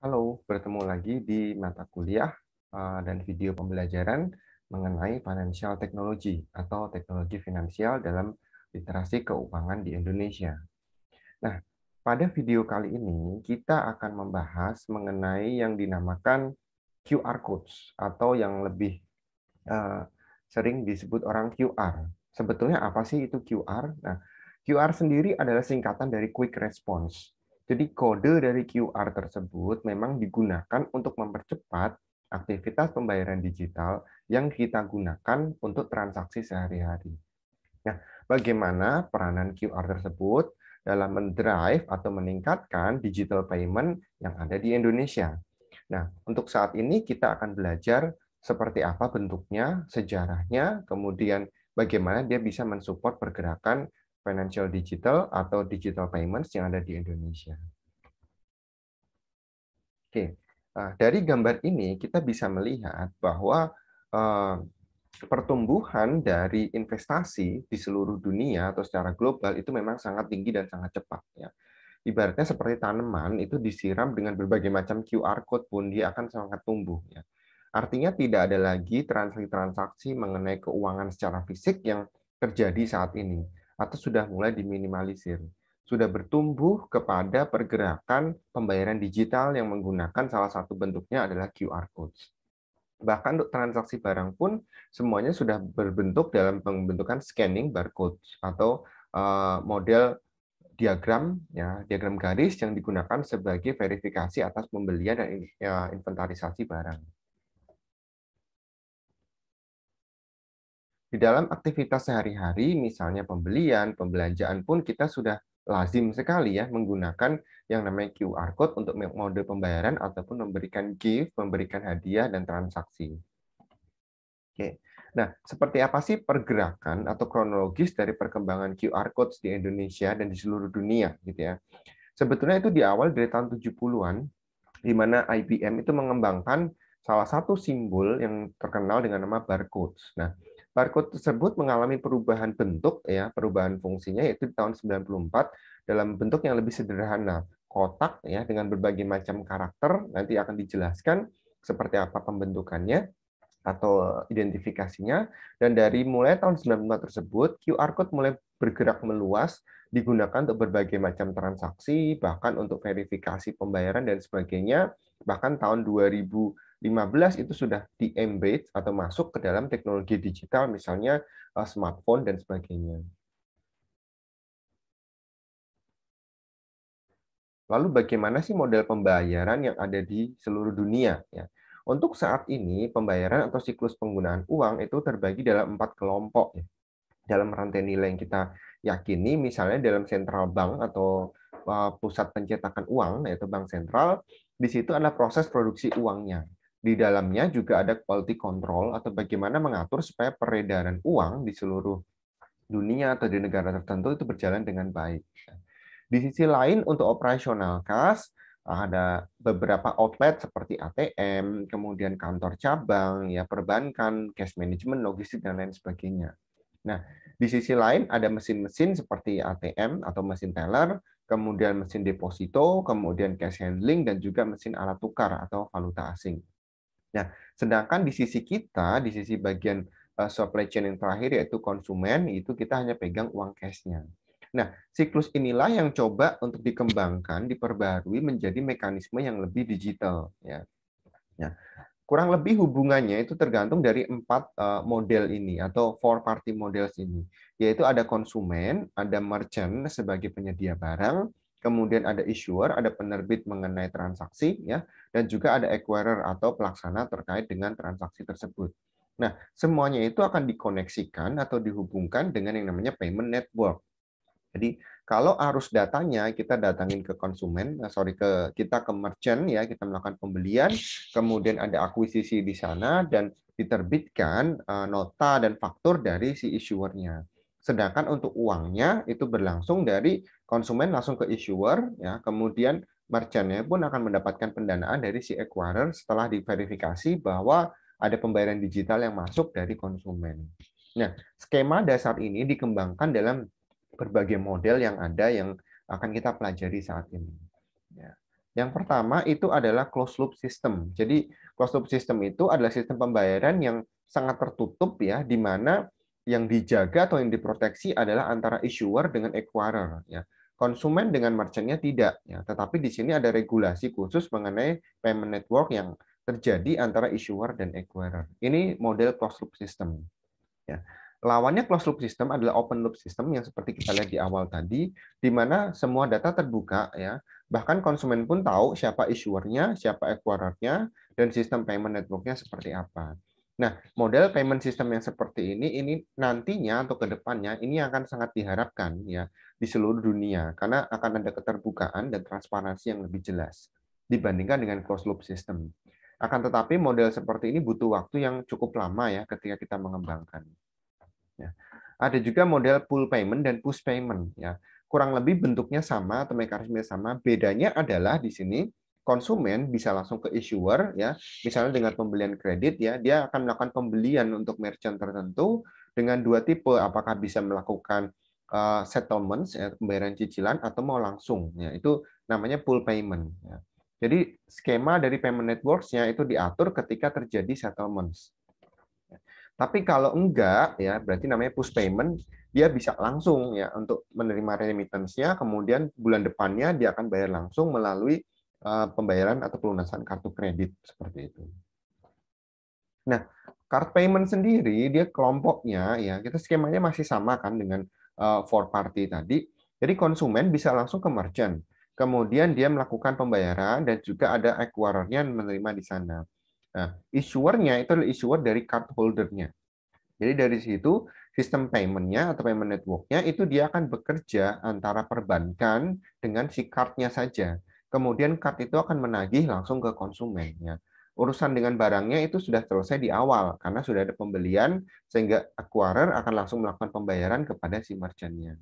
Halo, bertemu lagi di mata kuliah dan video pembelajaran mengenai financial technology atau teknologi finansial dalam literasi keuangan di Indonesia. Nah, pada video kali ini kita akan membahas mengenai yang dinamakan QR codes atau yang lebih eh, sering disebut orang QR. Sebetulnya apa sih itu QR? Nah, QR sendiri adalah singkatan dari Quick Response. Jadi kode dari QR tersebut memang digunakan untuk mempercepat aktivitas pembayaran digital yang kita gunakan untuk transaksi sehari-hari. Nah, bagaimana peranan QR tersebut dalam mendrive atau meningkatkan digital payment yang ada di Indonesia? Nah, untuk saat ini kita akan belajar seperti apa bentuknya, sejarahnya, kemudian bagaimana dia bisa mensupport pergerakan financial digital atau digital payments yang ada di Indonesia. Oke, dari gambar ini kita bisa melihat bahwa eh, pertumbuhan dari investasi di seluruh dunia atau secara global itu memang sangat tinggi dan sangat cepat ya. Ibaratnya seperti tanaman itu disiram dengan berbagai macam QR code pun dia akan sangat tumbuh ya. Artinya tidak ada lagi transaksi-transaksi mengenai keuangan secara fisik yang terjadi saat ini atau sudah mulai diminimalisir. Sudah bertumbuh kepada pergerakan pembayaran digital yang menggunakan salah satu bentuknya adalah QR codes. Bahkan untuk transaksi barang pun semuanya sudah berbentuk dalam pembentukan scanning barcode atau model diagram ya, diagram garis yang digunakan sebagai verifikasi atas pembelian dan inventarisasi barang. Di dalam aktivitas sehari-hari, misalnya pembelian, pembelanjaan pun kita sudah lazim sekali ya menggunakan yang namanya QR code untuk mode pembayaran ataupun memberikan gift, memberikan hadiah dan transaksi. Oke. Nah, seperti apa sih pergerakan atau kronologis dari perkembangan QR codes di Indonesia dan di seluruh dunia gitu ya. Sebetulnya itu di awal dari tahun 70-an di mana IBM itu mengembangkan salah satu simbol yang terkenal dengan nama barcode. Nah, barcode tersebut mengalami perubahan bentuk ya, perubahan fungsinya yaitu di tahun 94 dalam bentuk yang lebih sederhana, kotak ya dengan berbagai macam karakter, nanti akan dijelaskan seperti apa pembentukannya atau identifikasinya, dan dari mulai tahun 95 tersebut QR code mulai bergerak meluas digunakan untuk berbagai macam transaksi, bahkan untuk verifikasi pembayaran dan sebagainya. Bahkan tahun 2015 itu sudah di-embed atau masuk ke dalam teknologi digital, misalnya smartphone dan sebagainya. Lalu bagaimana sih model pembayaran yang ada di seluruh dunia? Ya. Untuk saat ini, pembayaran atau siklus penggunaan uang itu terbagi dalam 4 kelompok. Ya. Dalam rantai nilai yang kita yakini, misalnya dalam central bank atau pusat pencetakan uang, yaitu bank sentral, di situ ada proses produksi uangnya. Di dalamnya juga ada quality control atau bagaimana mengatur supaya peredaran uang di seluruh dunia atau di negara tertentu itu berjalan dengan baik. Di sisi lain, untuk operasional kas, ada beberapa outlet seperti ATM, kemudian kantor cabang, ya perbankan, cash management, logistik, dan lain sebagainya. Nah, di sisi lain ada mesin-mesin seperti ATM atau mesin teller, kemudian mesin deposito, kemudian cash handling, dan juga mesin alat tukar atau valuta asing. Nah, sedangkan di sisi kita, di sisi bagian supply chain yang terakhir yaitu konsumen, itu kita hanya pegang uang cash-nya. Nah, siklus inilah yang coba untuk dikembangkan, diperbarui menjadi mekanisme yang lebih digital. Ya. Nah, kurang lebih hubungannya itu tergantung dari 4 model ini atau four party models ini, yaitu ada konsumen, ada merchant sebagai penyedia barang, kemudian ada issuer, ada penerbit mengenai transaksi ya, dan juga ada acquirer atau pelaksana terkait dengan transaksi tersebut. Nah, semuanya itu akan dikoneksikan atau dihubungkan dengan yang namanya payment network. Jadi kalau arus datanya kita datangin ke konsumen, kita ke merchant ya, kita melakukan pembelian, kemudian ada akuisisi di sana dan diterbitkan nota dan faktur dari si issuer-nya. Sedangkan untuk uangnya itu berlangsung dari konsumen langsung ke issuer ya, kemudian merchant-nya pun akan mendapatkan pendanaan dari si acquirer setelah diverifikasi bahwa ada pembayaran digital yang masuk dari konsumen. Nah, skema dasar ini dikembangkan dalam berbagai model yang ada yang akan kita pelajari saat ini. Ya. Yang pertama itu adalah closed loop system. Jadi closed loop system itu adalah sistem pembayaran yang sangat tertutup ya, di mana yang dijaga atau yang diproteksi adalah antara issuer dengan acquirer ya. Konsumen dengan merchant-nya tidak ya, tetapi di sini ada regulasi khusus mengenai payment network yang terjadi antara issuer dan acquirer. Ini model closed loop system ya. Lawannya closed loop system adalah open loop system yang seperti kita lihat di awal tadi, di mana semua data terbuka ya, bahkan konsumen pun tahu siapa issuernya, siapa acquirernya, dan sistem payment networknya seperti apa. Nah, model payment system yang seperti ini nantinya atau ke depannya ini akan sangat diharapkan ya di seluruh dunia karena akan ada keterbukaan dan transparansi yang lebih jelas dibandingkan dengan closed loop system. Akan tetapi model seperti ini butuh waktu yang cukup lama ya ketika kita mengembangkan. Ya. Ada juga model pool payment dan push payment. Ya. Kurang lebih bentuknya sama atau mekanismenya sama. Bedanya adalah di sini konsumen bisa langsung ke issuer, ya, misalnya dengan pembelian kredit, ya, dia akan melakukan pembelian untuk merchant tertentu dengan dua tipe, apakah bisa melakukan settlements, ya, pembayaran cicilan, atau mau langsung. Ya, itu namanya pool payment. Ya. Jadi skema dari payment networks-nya itu diatur ketika terjadi settlements. Tapi kalau enggak, ya berarti namanya push payment, dia bisa langsung ya untuk menerima remittance-nya, kemudian bulan depannya dia akan bayar langsung melalui pembayaran atau pelunasan kartu kredit seperti itu. Nah, card payment sendiri dia kelompoknya ya kita skemanya masih sama kan dengan four party tadi. Jadi konsumen bisa langsung ke merchant. Kemudian dia melakukan pembayaran dan juga ada acquirer-nya yang menerima di sana. Nah, issuer-nya itu adalah issuer dari card holder-nya. Jadi dari situ sistem payment-nya atau payment network-nya itu dia akan bekerja antara perbankan dengan si card-nya saja. Kemudian card itu akan menagih langsung ke konsumen. Ya. Urusan dengan barangnya itu sudah selesai di awal karena sudah ada pembelian sehingga acquirer akan langsung melakukan pembayaran kepada si merchant-nya.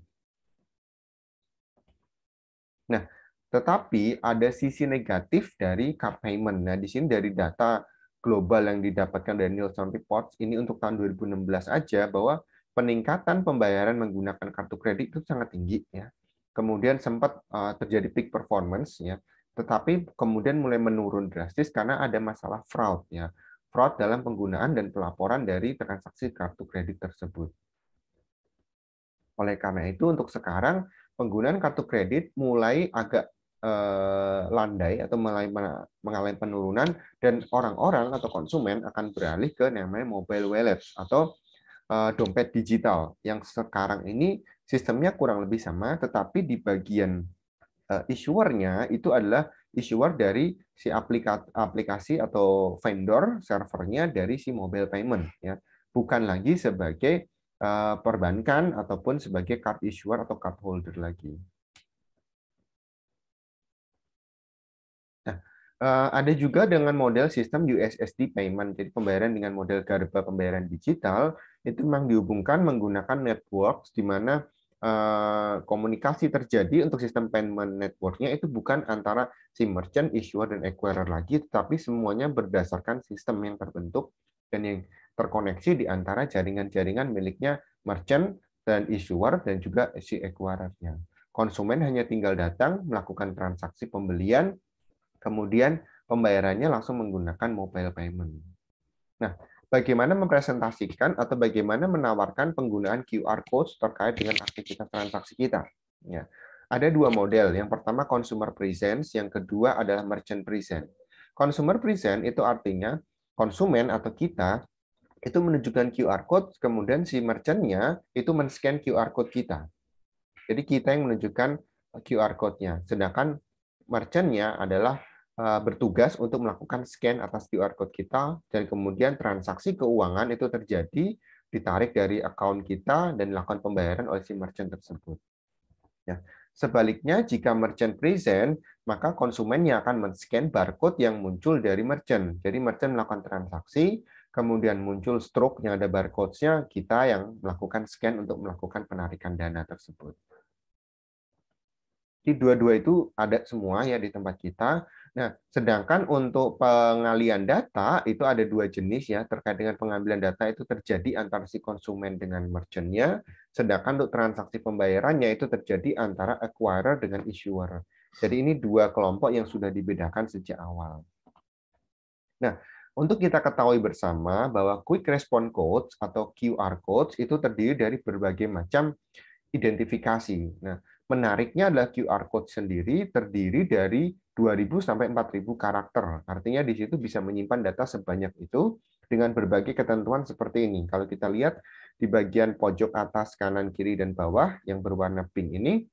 Nah, tetapi ada sisi negatif dari card payment. Nah, di sini dari data global yang didapatkan dari Nielsen Reports ini untuk tahun 2016 aja bahwa peningkatan pembayaran menggunakan kartu kredit itu sangat tinggi ya. Kemudian sempat terjadi peak performance ya, tetapi kemudian mulai menurun drastis karena ada masalah fraud ya. Fraud dalam penggunaan dan pelaporan dari transaksi kartu kredit tersebut. Oleh karena itu, untuk sekarang penggunaan kartu kredit mulai agak landai atau mulai mengalami penurunan dan orang-orang atau konsumen akan beralih ke namanya mobile wallet atau dompet digital yang sekarang ini sistemnya kurang lebih sama, tetapi di bagian issuer-nya itu adalah issuer dari si aplikasi atau vendor servernya dari si mobile payment ya, bukan lagi sebagai perbankan ataupun sebagai card issuer atau card holder lagi. Nah, ada juga dengan model sistem USSD payment, jadi pembayaran dengan model garba pembayaran digital itu memang dihubungkan menggunakan network di mana komunikasi terjadi untuk sistem payment network-nya itu bukan antara si merchant, issuer, dan acquirer lagi, tetapi semuanya berdasarkan sistem yang terbentuk dan yang terkoneksi di antara jaringan-jaringan miliknya merchant dan issuer dan juga si acquirer-nya. Konsumen hanya tinggal datang melakukan transaksi pembelian, kemudian pembayarannya langsung menggunakan mobile payment. Nah, bagaimana mempresentasikan atau bagaimana menawarkan penggunaan QR code terkait dengan aktivitas transaksi kita? Ya. Ada dua model. Yang pertama consumer presence, yang kedua adalah merchant presence. Consumer presence itu artinya konsumen atau kita itu menunjukkan QR code, kemudian si merchant-nya itu men-scan QR code kita. Jadi kita yang menunjukkan QR code-nya, sedangkan merchant-nya adalah bertugas untuk melakukan scan atas QR code kita dan kemudian transaksi keuangan itu terjadi, ditarik dari account kita dan dilakukan pembayaran oleh si merchant tersebut. Ya. Sebaliknya, jika merchant present, maka konsumennya akan men-scan barcode yang muncul dari merchant. Jadi merchant melakukan transaksi, kemudian muncul stroke yang ada barcode-nya, kita yang melakukan scan untuk melakukan penarikan dana tersebut. Di dua-dua itu ada semua ya di tempat kita. Nah, sedangkan untuk pengalian data itu ada dua jenis ya, terkait dengan pengambilan data itu terjadi antara si konsumen dengan merchant-nya, sedangkan untuk transaksi pembayarannya itu terjadi antara acquirer dengan issuer. Jadi ini dua kelompok yang sudah dibedakan sejak awal. Nah, untuk kita ketahui bersama bahwa Quick Response Codes atau QR Codes itu terdiri dari berbagai macam identifikasi. Nah, menariknya adalah QR Code sendiri terdiri dari 2.000 sampai 4.000 karakter. Artinya di situ bisa menyimpan data sebanyak itu dengan berbagai ketentuan seperti ini. Kalau kita lihat di bagian pojok atas, kanan, kiri, dan bawah yang berwarna pink ini,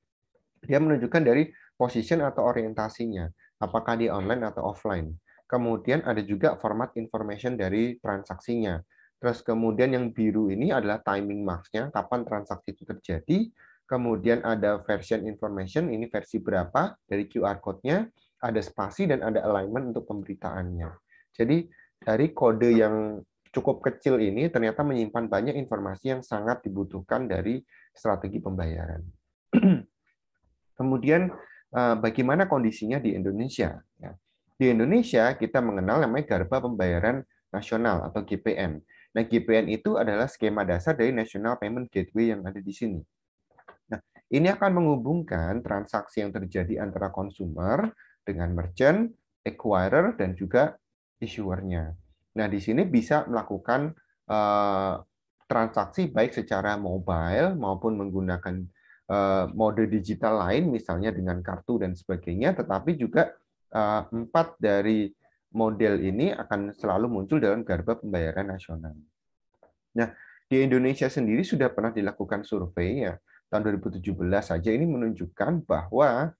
dia menunjukkan dari position atau orientasinya, apakah dia online atau offline. Kemudian ada juga format information dari transaksinya. Terus kemudian yang biru ini adalah timing marks-nya, kapan transaksi itu terjadi. Kemudian ada version information, ini versi berapa dari QR code-nya, ada spasi dan ada alignment untuk pemberitaannya. Jadi dari kode yang cukup kecil ini ternyata menyimpan banyak informasi yang sangat dibutuhkan dari strategi pembayaran. Kemudian bagaimana kondisinya di Indonesia? Ya. Di Indonesia kita mengenal namanya Garba Pembayaran Nasional atau GPN. Nah, GPN itu adalah skema dasar dari National Payment Gateway yang ada di sini. Nah, ini akan menghubungkan transaksi yang terjadi antara consumer dengan merchant, acquirer, dan juga issuer-nya. Nah, di sini bisa melakukan transaksi baik secara mobile maupun menggunakan mode digital lain, misalnya dengan kartu dan sebagainya, tetapi juga 4 dari model ini akan selalu muncul dalam Garba Pembayaran Nasional. Nah, di Indonesia sendiri sudah pernah dilakukan survei ya, tahun 2017 saja ini menunjukkan bahwa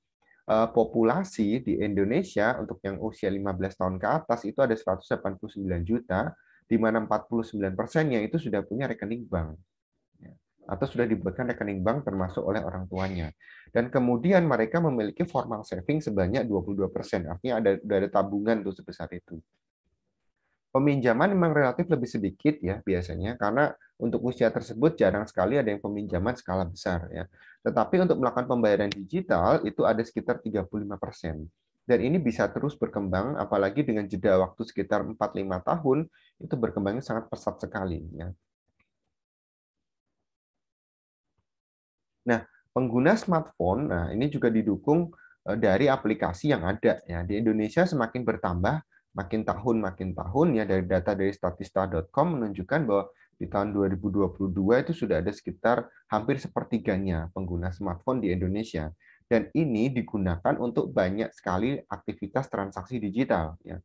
populasi di Indonesia untuk yang usia 15 tahun ke atas itu ada 189 juta, di mana 49%-nya itu sudah punya rekening bank atau sudah dibuatkan rekening bank termasuk oleh orang tuanya. Dan kemudian mereka memiliki formal saving sebanyak 22%, artinya ada tabungan tuh sebesar itu. Peminjaman memang relatif lebih sedikit ya biasanya, karena untuk usia tersebut jarang sekali ada yang peminjaman skala besar ya. Tetapi untuk melakukan pembayaran digital itu ada sekitar 35%. Dan ini bisa terus berkembang, apalagi dengan jeda waktu sekitar 4-5 tahun, itu berkembangnya sangat pesat sekali. Ya. Nah, pengguna smartphone, nah ini juga didukung dari aplikasi yang ada. Ya. Di Indonesia semakin bertambah, makin tahun ya dari data dari statista.com menunjukkan bahwa di tahun 2022 itu sudah ada sekitar hampir sepertiganya pengguna smartphone di Indonesia. Dan ini digunakan untuk banyak sekali aktivitas transaksi digital. Ya.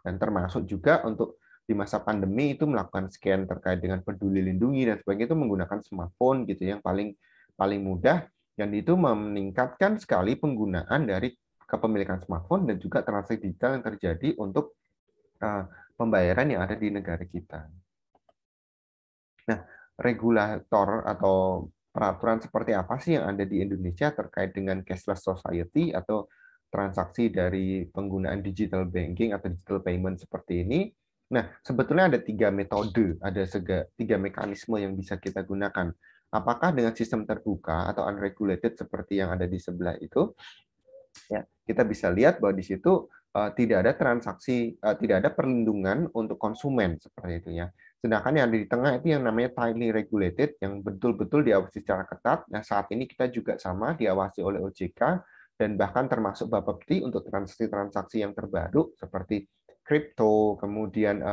Dan termasuk juga untuk di masa pandemi itu melakukan scan terkait dengan peduli lindungi dan sebagainya itu menggunakan smartphone gitu yang paling mudah, dan itu meningkatkan sekali penggunaan dari kepemilikan smartphone dan juga transaksi digital yang terjadi untuk pembayaran yang ada di negara kita. Nah, regulator atau peraturan seperti apa sih yang ada di Indonesia terkait dengan cashless society atau transaksi dari penggunaan digital banking atau digital payment seperti ini? Nah, sebetulnya ada 3 metode, ada 3 mekanisme yang bisa kita gunakan. Apakah dengan sistem terbuka atau unregulated seperti yang ada di sebelah itu, ya kita bisa lihat bahwa di situ tidak ada transaksi, tidak ada perlindungan untuk konsumen seperti itu ya. Sedangkan yang di tengah itu yang namanya tightly regulated, yang betul-betul diawasi secara ketat. Nah, saat ini kita juga sama diawasi oleh OJK dan bahkan termasuk Bapepti untuk transaksi-transaksi yang terbaru seperti kripto, kemudian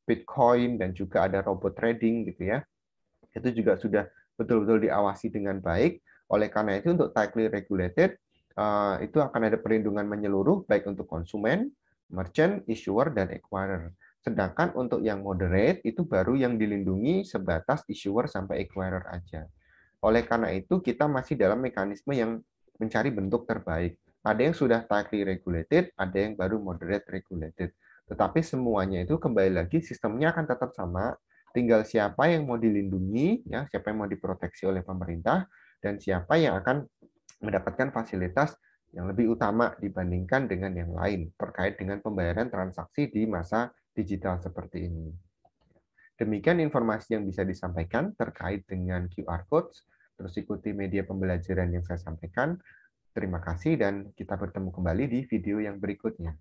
Bitcoin dan juga ada robot trading gitu ya. Itu juga sudah betul-betul diawasi dengan baik. Oleh karena itu untuk tightly regulated itu akan ada perlindungan menyeluruh baik untuk konsumen, merchant, issuer, dan acquirer. Sedangkan untuk yang moderate itu baru yang dilindungi sebatas issuer sampai acquirer aja. Oleh karena itu kita masih dalam mekanisme yang mencari bentuk terbaik. Ada yang sudah tightly regulated, ada yang baru moderate regulated. Tetapi semuanya itu kembali lagi sistemnya akan tetap sama, tinggal siapa yang mau dilindungi, ya, siapa yang mau diproteksi oleh pemerintah, dan siapa yang akan mendapatkan fasilitas yang lebih utama dibandingkan dengan yang lain terkait dengan pembayaran transaksi di masa digital seperti ini. Demikian informasi yang bisa disampaikan terkait dengan QR Codes. Terus ikuti media pembelajaran yang saya sampaikan. Terima kasih dan kita bertemu kembali di video yang berikutnya.